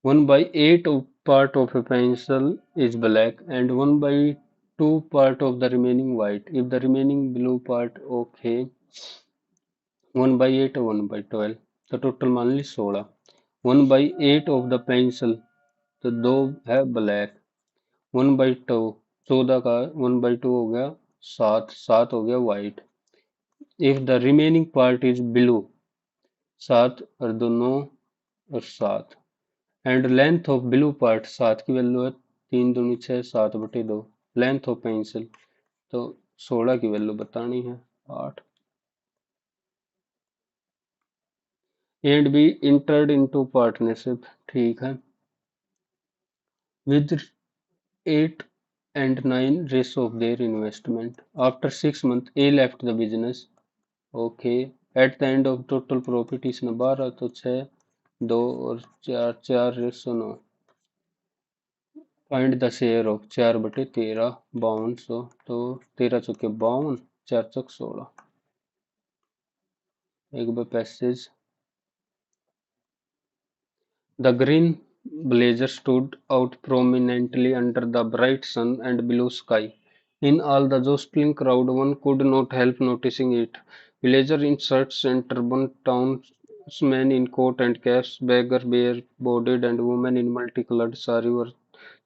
1/8 of part of a pencil is black and 1/2 part of the remaining white. If the remaining blue part, okay, 1/8 और 1/12, तो टोटल मान ली 16, 1/8 ऑफ द पेंसिल, तो दो है ब्लैक, 1/2 14 का 1/2 हो गया 7, 7 हो गया white, if the remaining part is blue, 7 और दो 9 और 7, and length of blue part, 7 की वैल्यू है 3 दूनी 6, 7/2, लेंथ ऑफ पेंसिल, तो 16 की वैल्यू बतानी है 8, and B entered into partnership, ठीक है, with 8 and 9 ratio of their investment. After 6 months, A left the business. Okay. At the end of total profit इसने 12, तो 6 2 और 4 4 ratio 9, find the share of 4/13 5200, तो 13 चौके 52, 4 चौक 16, एक बार passage. The green blazer stood out prominently under the bright sun and blue sky. In all the jostling crowd one could not help noticing it. Villager in shirts and turban, townsmen in coat and caps, beggar bare-bodied and women in multicolored sari were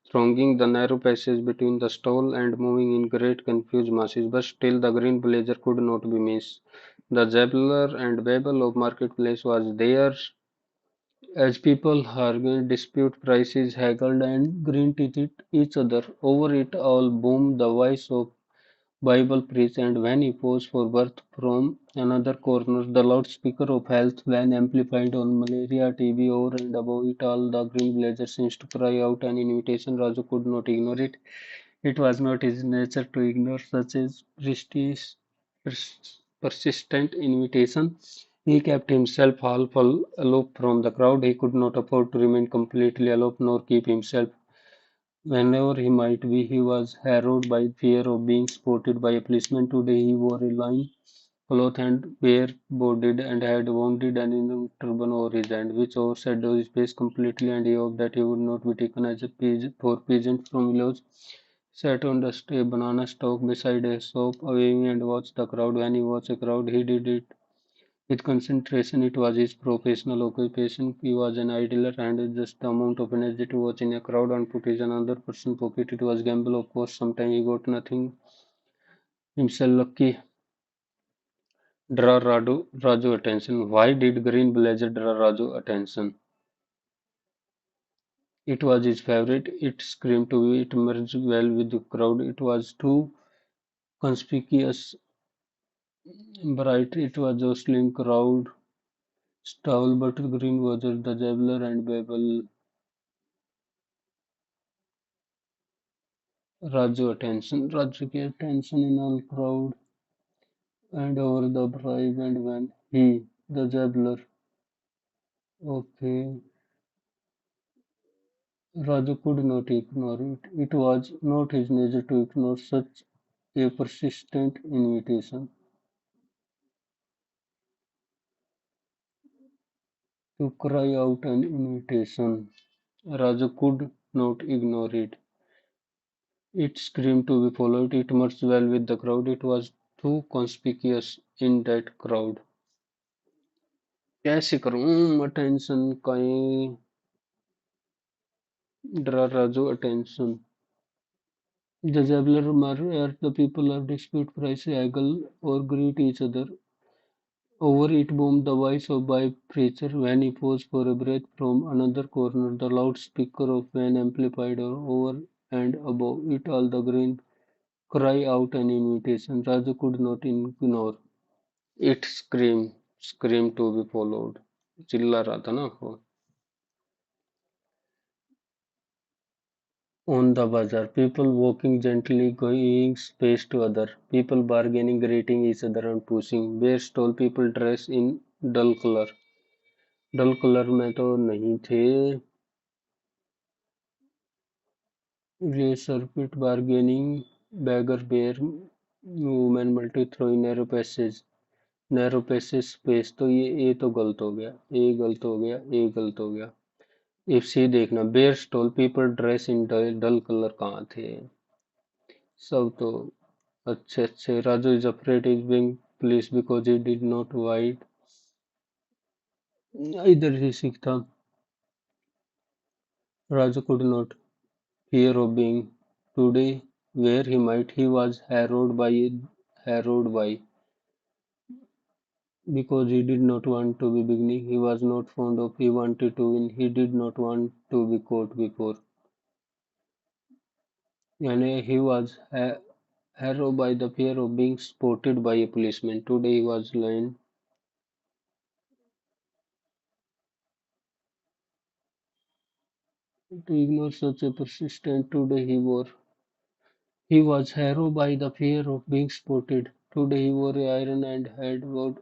thronging the narrow passage between the stall and moving in great confused masses, but still the green blazer could not be missed. The jabber and babble of marketplace was there as people argued, dispute prices, haggled, and green-teethed each other. Over it all boomed the voice of Bible preach, and when he paused for birth from another corner, the loudspeaker of health when amplified on malaria, TB, over and above it all, the green blazer seems to cry out an invitation. Raju could not ignore it. It was not his nature to ignore such a persistent invitation. He kept himself half aloof from the crowd. He could not afford to remain completely aloof nor keep himself. Whenever he might be, he was harrowed by fear of being spotted by a policeman. Today he wore a linen cloth and bare-bodied and had wounded an enormous turban over his hand, which overshadowed his face completely, and he hoped that he would not be taken as a poor peasant from village. Sat on a banana stalk beside a shop, waving and watched the crowd. When he watched a crowd, he did it with concentration. It was his professional occupation. He was an idler and had just the amount of energy to watch in a crowd and put in another person's pocket. It was gamble, of course. Sometimes he got nothing himself lucky. Draw Raju attention. Why did Green Blazer draw Raju attention? It was his favorite. It screamed to be. It merged well with the crowd. It was too conspicuous, bright. It was jostling crowd. Stall, but Green was the Jabbler and Babel. Raju attention. Raju की attention in all crowd and over the bribe and when he, the juggler, okay, Raju could not ignore it. It was not his nature to ignore such a persistent invitation. To cry out an invitation. Raju could not ignore it. It screamed to be followed. It merged well with the crowd. It was too conspicuous in that crowd. कैसे करूं attention कहीं draw Raju attention. The juggler murder the people of dispute price haggle or greet each other. Over it boomed the voice of by preacher when he paused for a breath from another corner. The loudspeaker of van amplified over and above it all the green cry out an invitation. Raju could not ignore. It screamed to be followed. चिल्ला रहा था ना वो. On the bazaar, people walking gently, going space to other, people bargaining, greeting each other and pushing. Bear stall people dressed in dull color. Dull colour में तो नहीं थे. Ray circuit bargaining, beggar bear, women multi throwing narrow passage space. तो ये तो गलत हो गया, ये गलत हो गया, ये गलत हो गया. इफ सी देखना bare stall people dress in dull colour कहाँ थे. सब तो अच्छे अच्छे. Raju is afraid is being police because he did not wait. इधर ही सीखता. Raju could not fear of being today where he might he was harrowed by because he did not want to be beginning. He was not fond of he wanted to win. He did not want to be caught before. And he was harrowed by the fear of being spotted by a policeman. Today he was learned to ignore such a persistent. Today he was harrowed by the fear of being spotted. Today he wore a iron and had vowed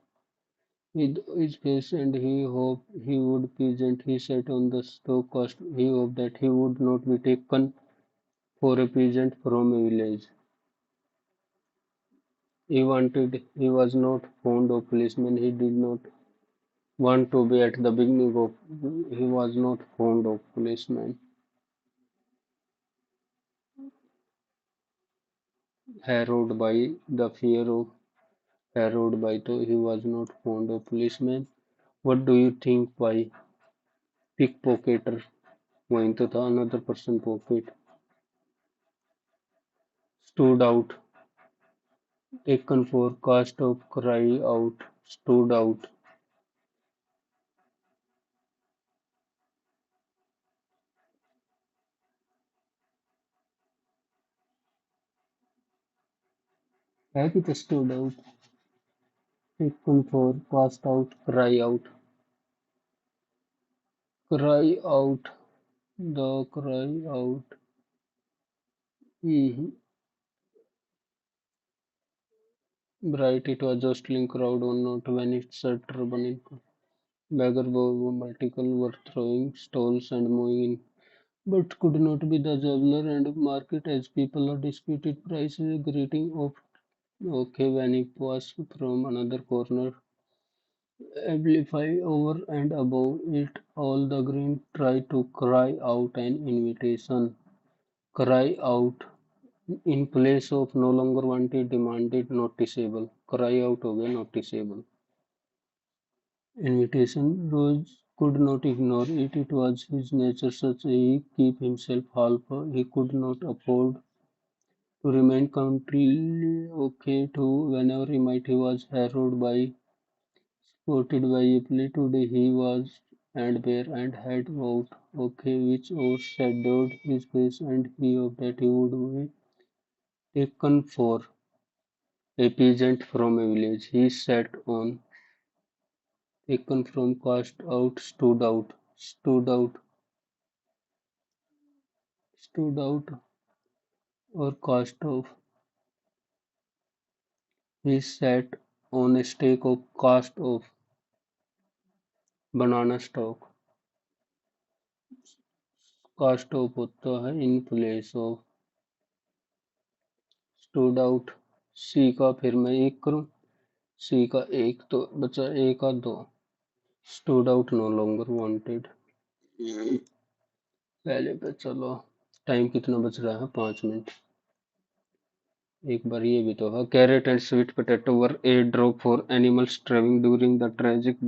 with his face, and he hoped he would present. He sat on the stove-cast. He hoped that he would not be taken for a peasant from a village. He was not fond of policemen. He did not want to be at the beginning of. He was not fond of policemen. Harrowed by the fear of. Harrowed by though he was not fond of policemen. What do you think why pickpocketer? वहीं तो था another person pocket. Stood out. Taken for cast of cry out, stood out. Happy to stood out. Taken for cast out, cry out. Cry out, the cry out. Mhm. Bright it was jostling crowd on not when it set turban. Beggar multiple were throwing stalls and moving in, but could not be the juggler and market as people are disputed prices. Greeting of okay when it was from another corner. Amplify over and above it all the green try to cry out an invitation. Cry out in place of no longer wanted demanded noticeable. Cry out हो गया noticeable. Invitation Rose could not ignore it. It was his nature such he keep himself half. He could not afford to remain completely okay to whenever he might. He was harrowed by spotted by a play today he was and bare and had out okay which overshadowed his face and he hoped that he would be taken for a peasant from a village. He sat on taken from cast out stood out और cast off is set on a stake of cost of बनाना stock. Cast off होता है in place of stood out. C का फिर मैं एक करूं, सी का एक तो बचा, ए का दो। Stood out no longer wanted. पहले पे चलो, टाइम कितना बच रहा है, 5 मिनट। एक बार ये भी तो है, carrot and sweet potato were A drop for animals travelling during the tragic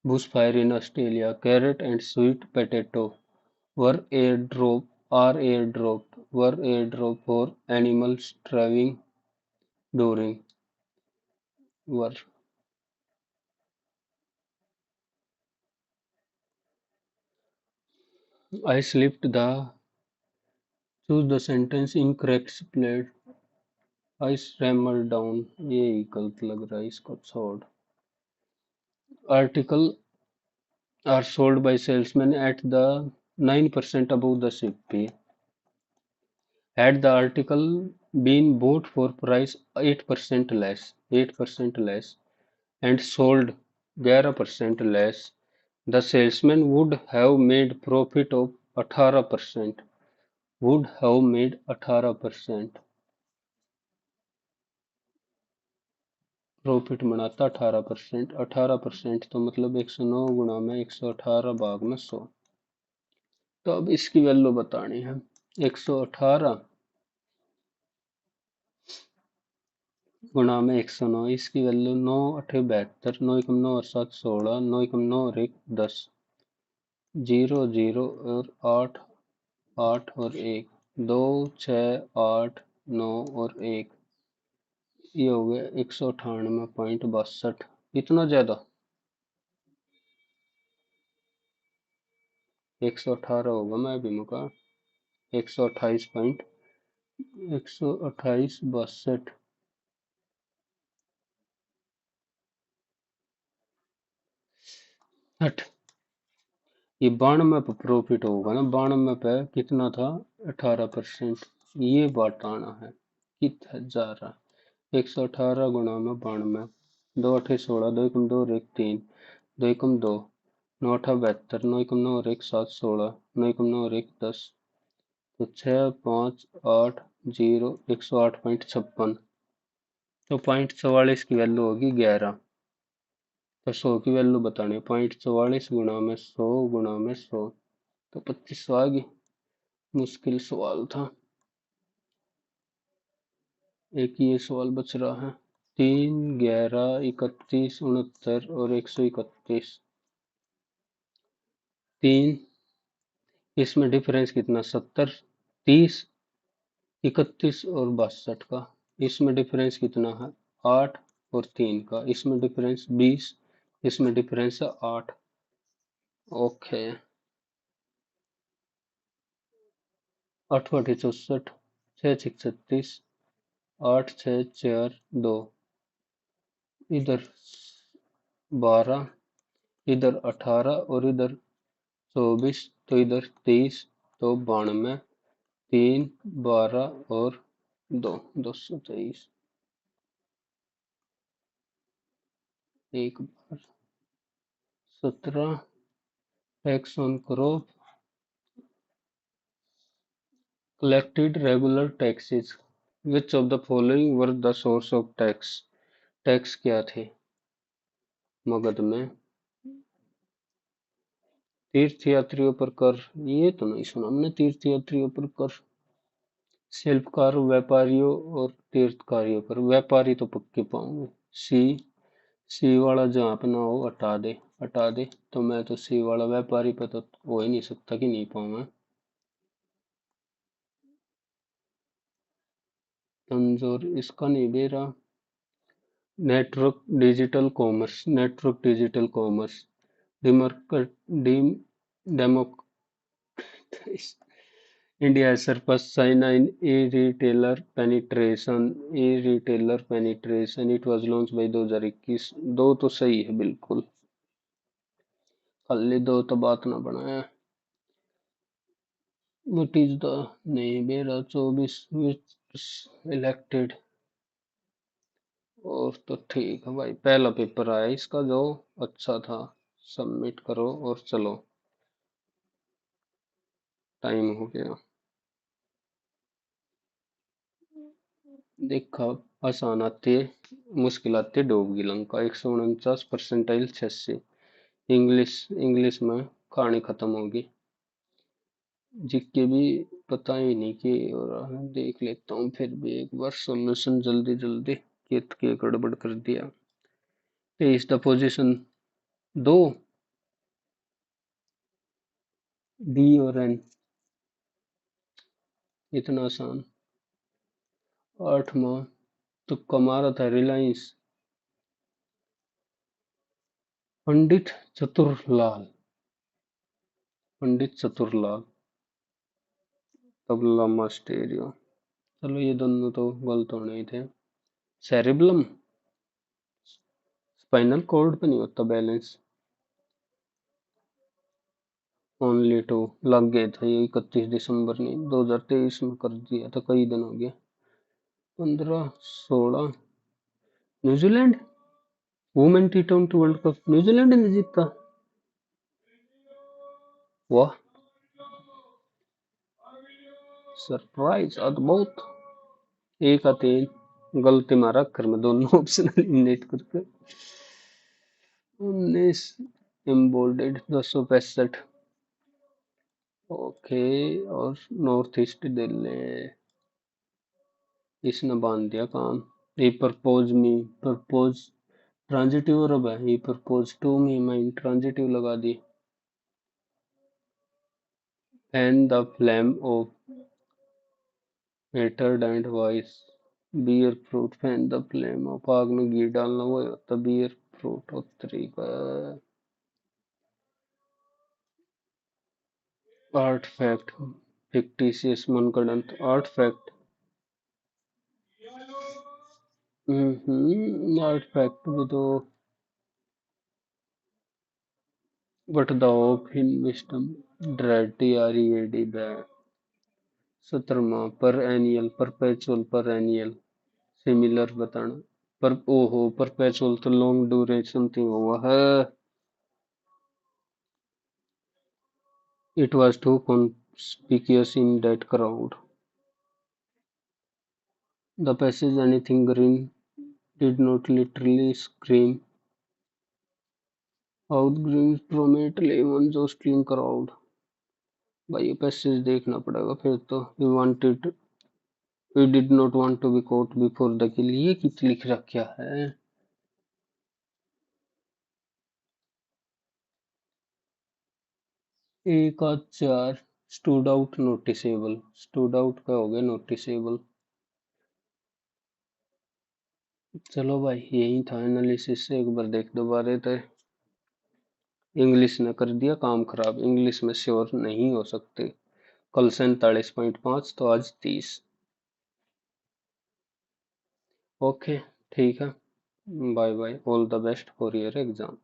bushfire in Australia. Carrot and sweet potato were airdrop for animals traveling during were I slipped the choose the sentence incorrect split I stammered down। ये गलत लग रहा है, इसको छोड़। Article are sold by salesmen at the 9% above the ship fee. Had the article been bought for price 8% less and sold 11% less, the salesman would have made profit of 18%। would have made 18%। Profit बनाता 18%। 18% तो मतलब 109 गुणा में 118 भाग में 100। तो अब इसकी वैल्यू बतानी है। 118 गुणा में 109, इसकी वैल्यू 9 8 72, 9 एकम 9 और 7 16, 9 एकम 9 और 1 10, 0 0 और 8 8 और 1 2 6 8 9 और 1, ये हो गया 198.62। इतना ज्यादा 118 होगा, मैं भी मुका 128.62। हट, ये 92 पे प्रॉफिट होगा ना, 92 पे कितना था, 18%। ये बताना है कितना जा रहा। 118 गुणा में 92, 2 अठे 16, 2 एकम 2 और 1 3, 2 एकम 2, 9 अठा 72, 9 एकम 9 और 1 7 16, 9 एकम 9 और 1 10, तो 6 5 8 0 108.56। तो 0.44 की वैल्यू होगी 11। तो 100 की वैल्यू बतानी है, 0.44 गुणा में 100 गुणा में 100, तो 25 आ गई। मुश्किल सवाल था। एक ये सवाल बच रहा है, 3 11 31 69 और 131। 3, इसमें डिफरेंस कितना, 70 30 31 और 62 का। इसमें डिफरेंस कितना है, 8 और 3 का। इसमें डिफरेंस 20, इसमें डिफरेंस है 8। ओके। 8 8 64, 6 6 36, 8 6 4 2, इधर 12, इधर 18 और इधर 24, तो इधर 23, तो 92, 3 12 और 2 223। एक बार 17 tax on crop collected regular taxes। Which of the following were the source of tax? Tax क्या थे मगध में? तीर्थयात्रियों पर कर, ये तो नहीं सुना हमने, तीर्थयात्रियों पर कर। शिल्पकारों, व्यापारियों और तीर्थकारियों पर। व्यापारी तो पक्के पाऊंगे। सी, सी वाला जहाँ पे ना हो हटा दे, हटा दे। तो मैं तो सी वाला व्यापारी पे तो हो ही नहीं सकता कि नहीं पाऊँ मैं। तंजोर इसका नहीं दे रहा। Network digital commerce, network digital commerce. Democrat India has surpassed China in e-retailer penetration। e-retailer penetration, it was launched by 2021। दो तो सही है बिल्कुल, खाली दो तो बात ना बनाया। What is the नहीं मेरा 24 which elected। और तो ठीक है भाई, पहला पेपर आया इसका जो अच्छा था। सबमिट करो और चलो, टाइम हो गया। देखा, आसान आती है, मुश्किल आती है डूबगी लंका। 149 परसेंटाइल 86। इंग्लिश, इंग्लिश में कहानी खत्म होगी। जीके भी पता ही नहीं कि, और देख लेता हूँ फिर भी एक बार सॉल्यूशन जल्दी जल्दी। कित के गड़बड़ कर दिया। इज द पोजीशन दो, डी और एन, इतना आसान। आठवां तुक्का मारा था, रिलायंस। पंडित चतुरलाल, पंडित चतुरलाल, तबला मास्टेरियो। चलो ये दोनों तो गलत होने ही थे। सेरिबलम, स्पाइनल कॉर्ड पे नहीं होता बैलेंस। ओनली टू, लग गए थे ये 31 दिसंबर नहीं 2023 में कर दिया था, कई दिन हो गए। 15, 16। New Zealand, women T20 world cup New Zealand ने जीता। वाह, सरप्राइज, अद्भुत। एक आते गलती मारा अक्षर में, दोनों ऑप्शन एलिमिनेट करके। 19 एम्बोल्डेड 265। ओके, और नॉर्थ ईस्ट दिल्ली, इसने बांध दिया काम। He propose me, propose transitive verb है, ही प्रपोज टू मी, मैं ट्रांजिटिव लगा दी। Fan the flame of hatred and vice, bear fruit. Fan the flame of, आग में घी डालना वो होता बियर फ्रूट। और तरीका आर्ट फैक्ट, फिक्टिशियस मनगढ़ंत। आर्ट फैक्ट, आर्ट फैक्ट भी तो। But the of in wisdom, dread, TREAD, 17वां पर एनियल, परपेचुअल पर एनियल, सिमिलर बताना। पर ओहो, परपेचुअल तो लॉन्ग ड्यूरेशन थी हुआ है। It was too conspicuous in that crowd. The passage anything green did not literally scream out green prominently even jostling crowd। भाई ये पैसेज देखना पड़ेगा फिर तो। We did not want to be caught before the kill, ये किस लिख रखा है। एक आध चार, stood out noticeable, stood out का हो गया नोटिसेबल। चलो भाई यही था एनालिसिस, एक बार देख दोबारा तो। इंग्लिश ने कर दिया काम खराब, इंग्लिश में श्योर नहीं हो सकते। कल 47.5 तो आज 30। ओके, ठीक है, bye bye, all the best for your exam.